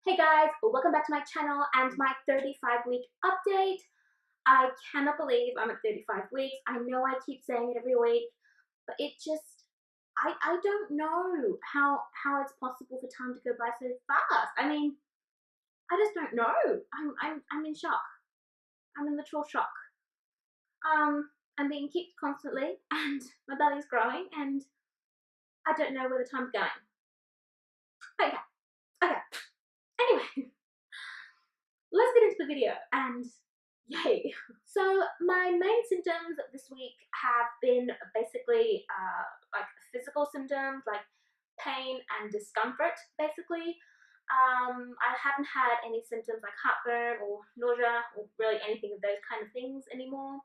Hey guys, welcome back to my channel and my 35-week update. I cannot believe I'm at 35 weeks. I know I keep saying it every week, but it just, I don't know how it's possible for time to go by so fast. I mean, I just don't know. I'm in shock. I'm in literal shock. I'm being kicked constantly and my belly's growing and I don't know where the time's going. Okay, okay. Anyway, let's get into the video and yay. So my main symptoms this week have been basically like physical symptoms like pain and discomfort basically. I haven't had any symptoms like heartburn or nausea or really anything of those kind of things anymore.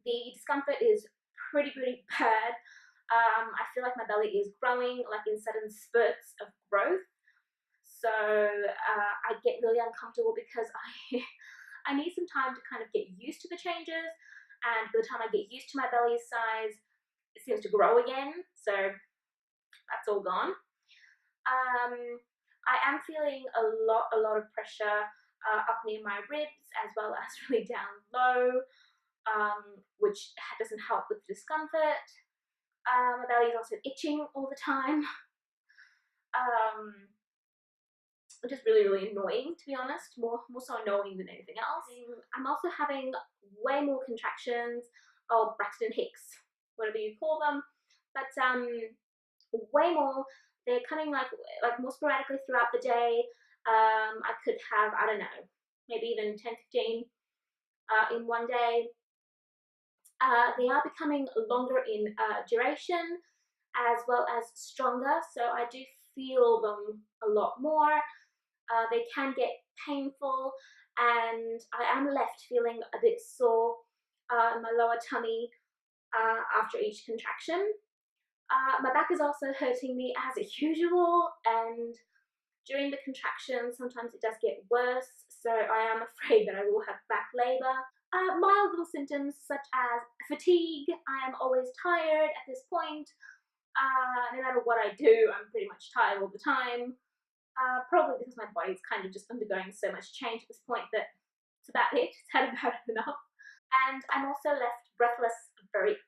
The discomfort is pretty bad. I feel like my belly is growing like in sudden spurts of growth. So I get really uncomfortable because I need some time to kind of get used to the changes, and by the time I get used to my belly size, it seems to grow again. So that's all gone. I am feeling a lot of pressure up near my ribs as well as really down low, which doesn't help with the discomfort. My belly is also itching all the time. Which is really annoying, to be honest, more so annoying than anything else. I'm also having way more contractions, or Braxton Hicks, whatever you call them, but way more. They're coming like more sporadically throughout the day. I could have, I don't know, maybe even 10, 15 in one day. They are becoming longer in duration as well as stronger, so I do feel them a lot more. They can get painful and I am left feeling a bit sore in my lower tummy after each contraction. My back is also hurting me as usual, and during the contraction sometimes it does get worse, so I am afraid that I will have back labour. Mild little symptoms such as fatigue. I am always tired at this point. No matter what I do, I'm pretty much tired all the time. Probably because my body's kind of just undergoing so much change at this point that it's about it. It's had about enough. And I'm also left breathless very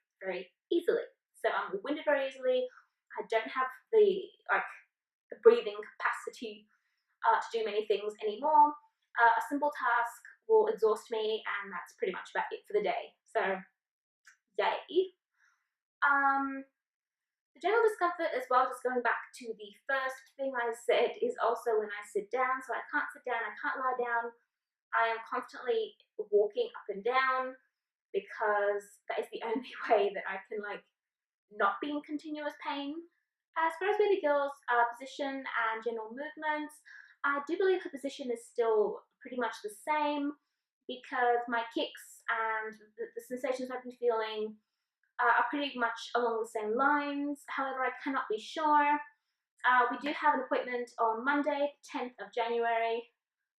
easily. So I'm winded very easily. I don't have the breathing capacity to do many things anymore. A simple task will exhaust me, and that's pretty much about it for the day. So, yay. The general discomfort as well, just going back to the first thing I said, is also when I sit down. So I can't sit down, I can't lie down. I am constantly walking up and down because that is the only way that I can not be in continuous pain. As far as baby girl's position and general movements, I do believe her position is still pretty much the same because my kicks and the sensations I've been feeling are pretty much along the same lines. However, I cannot be sure. We do have an appointment on Monday, 10th of January,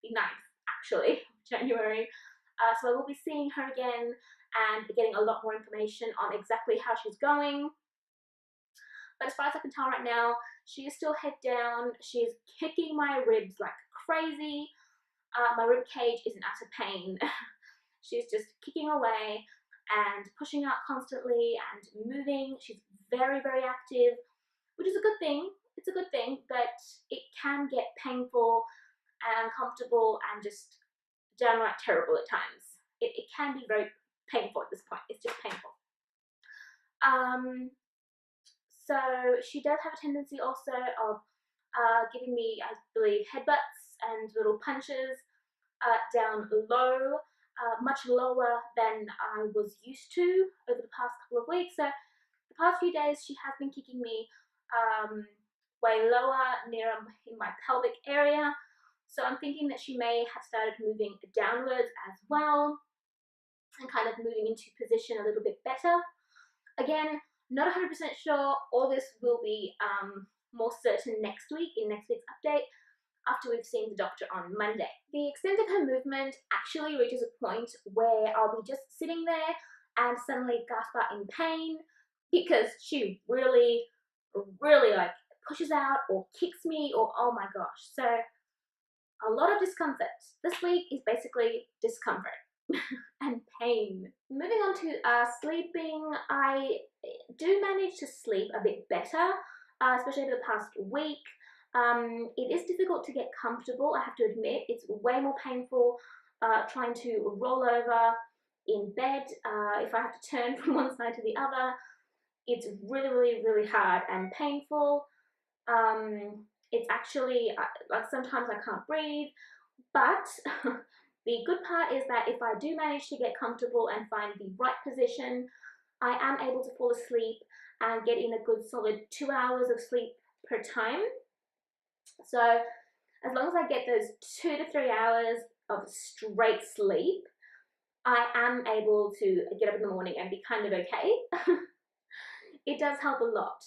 the 9th actually, January. So I will be seeing her again and getting a lot more information on exactly how she's going. But as far as I can tell right now, she is still head down. She is kicking my ribs like crazy. My rib cage is in utter pain. She's just kicking away and pushing out constantly and moving. She's very active, which is a good thing. It's a good thing, but it can get painful and uncomfortable and just downright terrible at times. It can be very painful at this point. It's just painful. So she does have a tendency also of giving me, I believe, headbutts and little punches down low, much lower than I was used to over the past couple of weeks. So the past few days she has been kicking me way lower near in my pelvic area. So I'm thinking that she may have started moving downwards as well and kind of moving into position a little bit better. Again, not 100% sure. All this will be more certain next week in next week's update after we've seen the doctor on Monday. The extent of her movement actually reaches a point where I'll be just sitting there and suddenly gasp out in pain because she really pushes out or kicks me, or oh my gosh. So a lot of discomfort. This week is basically discomfort and pain. Moving on to sleeping, I do manage to sleep a bit better, especially over the past week. It is difficult to get comfortable, I have to admit. It's way more painful trying to roll over in bed. If I have to turn from one side to the other, it's really hard and painful. It's actually, like sometimes I can't breathe, but the good part is that if I do manage to get comfortable and find the right position, I am able to fall asleep and get in a good solid 2 hours of sleep per time. So as long as I get those 2 to 3 hours of straight sleep, I am able to get up in the morning and be kind of okay. It does help a lot,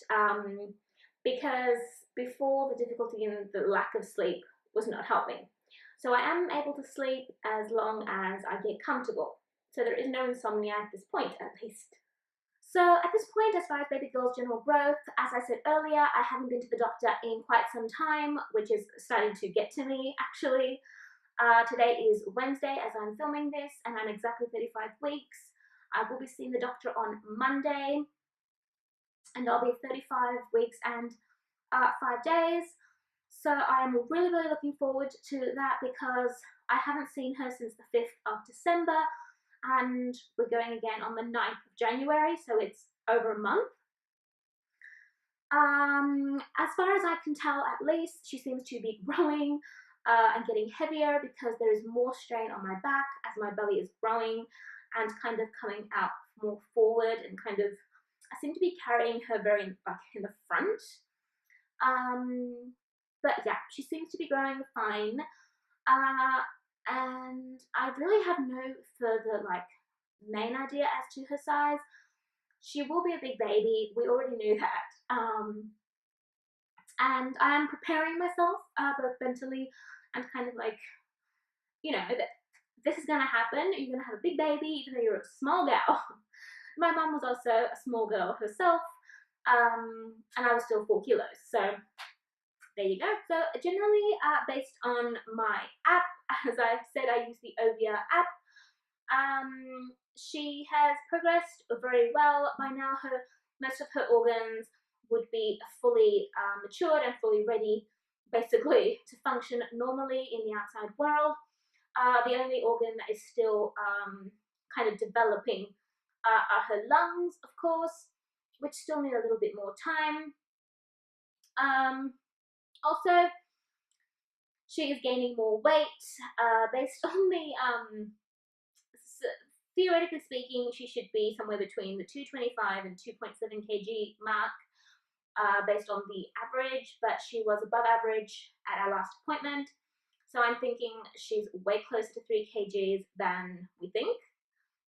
because before, the difficulty in the lack of sleep was not helping. So I am able to sleep as long as I get comfortable. So there is no insomnia at this point, at least. So at this point, as far as baby girl's general growth, as I said earlier, I haven't been to the doctor in quite some time, which is starting to get to me, actually. Today is Wednesday as I'm filming this, and I'm exactly 35 weeks. I will be seeing the doctor on Monday, and I'll be 35 weeks and 5 days. So I'm really looking forward to that, because I haven't seen her since the 5th of December, and we're going again on the 9th of January, so it's over a month. As far as I can tell, at least, she seems to be growing and getting heavier, because there is more strain on my back as my belly is growing and kind of coming out more forward, and kind of, I seem to be carrying her very in the front. But yeah, she seems to be growing fine, and I really have no further main idea as to her size. She will be a big baby, we already knew that, and I am preparing myself both mentally and kind of that this is gonna happen. You're gonna have a big baby even though you're a small girl. My mum was also a small girl herself, and I was still 4 kilos, so there you go. So generally, based on my app, as I said, I use the Ovia app. She has progressed very well. By now, most of her organs would be fully matured and fully ready, basically, to function normally in the outside world. The only organ that is still kind of developing are her lungs, of course, which still need a little bit more time. Also, she is gaining more weight based on the, theoretically speaking, she should be somewhere between the 225 and 2.7 kg mark based on the average, but she was above average at our last appointment. So I'm thinking she's way closer to 3 kgs than we think,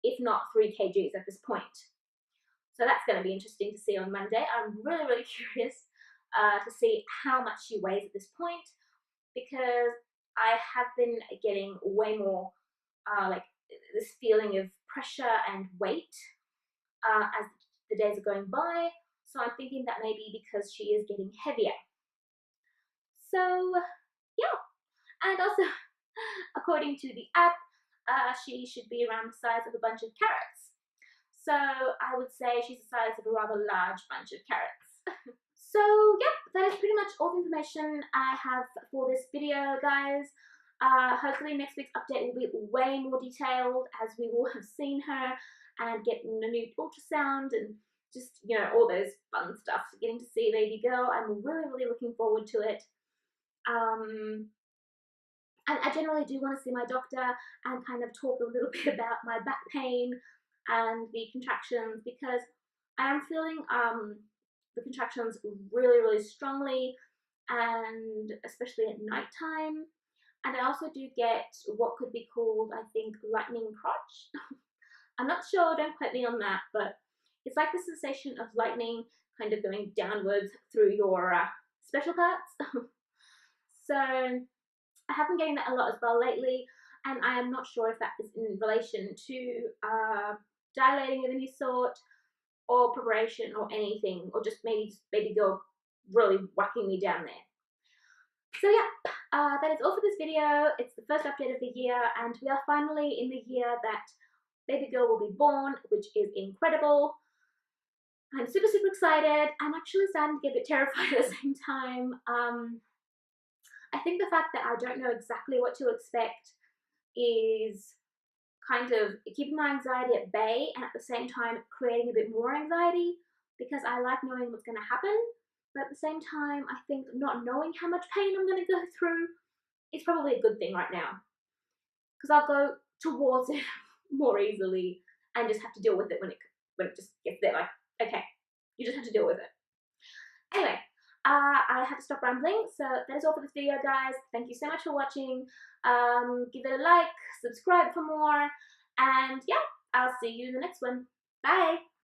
if not 3 kgs at this point. So that's going to be interesting to see on Monday. I'm really curious to see how much she weighs at this point, because I have been getting way more this feeling of pressure and weight as the days are going by. So I'm thinking that maybe because she is getting heavier. So yeah, and also according to the app, she should be around the size of a bunch of carrots. So I would say she's the size of a rather large bunch of carrots. So yeah, that is pretty much all the information I have for this video, guys. Hopefully next week's update will be way more detailed, as we will have seen her and get a new ultrasound and just, all those fun stuff. Getting to see baby girl, I'm really looking forward to it. And I generally do want to see my doctor and kind of talk a little bit about my back pain and the contractions, because I am feeling the contractions really strongly, and especially at night time. And I also do get what could be called, I think, lightning crotch. I'm not sure, don't quote me on that, but it's like the sensation of lightning kind of going downwards through your special parts. So I have been getting that a lot as well lately, and I am not sure if that is in relation to dilating of any sort, or preparation, or anything, or just maybe baby girl really whacking me down there. So yeah, that is all for this video. It's the first update of the year, and we are finally in the year that baby girl will be born, which is incredible. I'm super, super excited. I'm actually starting to get a bit terrified at the same time. I think the fact that I don't know exactly what to expect is kind of keeping my anxiety at bay, and at the same time creating a bit more anxiety, because I like knowing what's going to happen. But at the same time, I think not knowing how much pain I'm going to go through is probably a good thing right now, because I'll go towards it more easily and just have to deal with it when it just gets there. Like, okay, you just have to deal with it. Anyway, I have to stop rambling, so that is all for this video, guys. Thank you so much for watching. Give it a like, subscribe for more, and yeah, I'll see you in the next one. Bye!